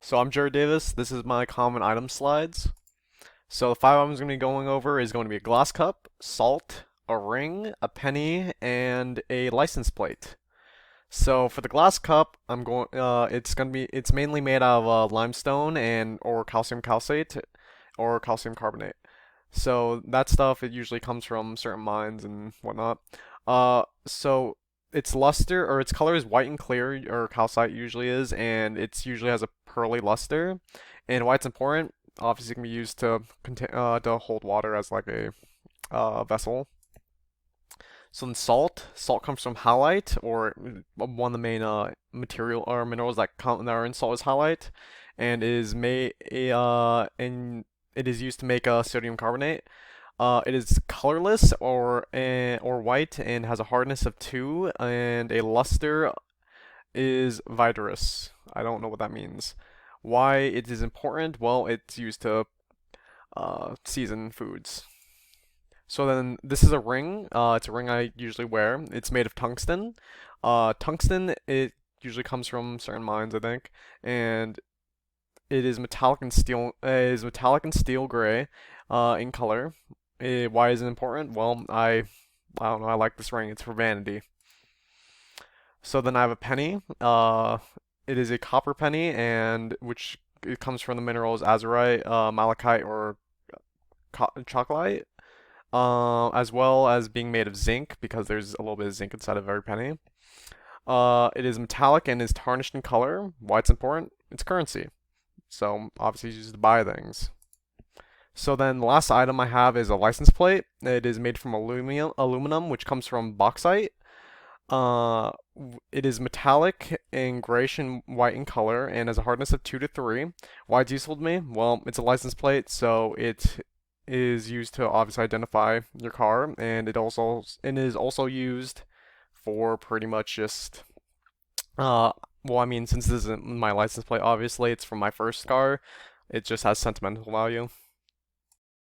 So I'm Jared Davis. This is my common item slides. So the five items I'm going to be going over is going to be a glass cup, salt, a ring, a penny, and a license plate. So for the glass cup, it's mainly made out of limestone and or calcium calcite or calcium carbonate. So that stuff it usually comes from certain mines and whatnot. So its luster or its color is white and clear, or calcite usually is, and it's usually has a pearly luster. And why it's important, obviously, it can be used to to hold water as like a vessel. So then salt comes from halite, or one of the main material or minerals that are in salt is halite, and is made and it is used to make sodium carbonate. It is colorless or white and has a hardness of 2, and a luster is vitreous. I don't know what that means. Why it is important? Well, it's used to season foods. So then this is a ring. It's a ring I usually wear. It's made of tungsten. Tungsten it usually comes from certain mines, I think, and it is metallic and steel. It is metallic and steel gray, in color. Why is it important? Well, I don't know. I like this ring. It's for vanity. So then I have a penny. It is a copper penny, and which it comes from the minerals azurite, malachite, or chocolate, as well as being made of zinc because there's a little bit of zinc inside of every penny. It is metallic and is tarnished in color. Why it's important? It's currency. So obviously it's used to buy things. So then the last item I have is a license plate. It is made from aluminum, which comes from bauxite. Uh, it is metallic in grayish and white in color and has a hardness of 2 to 3. Why it's useful to me? Well, it's a license plate, so it is used to obviously identify your car, and it is also used for pretty much just well, I mean, since this isn't my license plate, obviously it's from my first car. It just has sentimental value.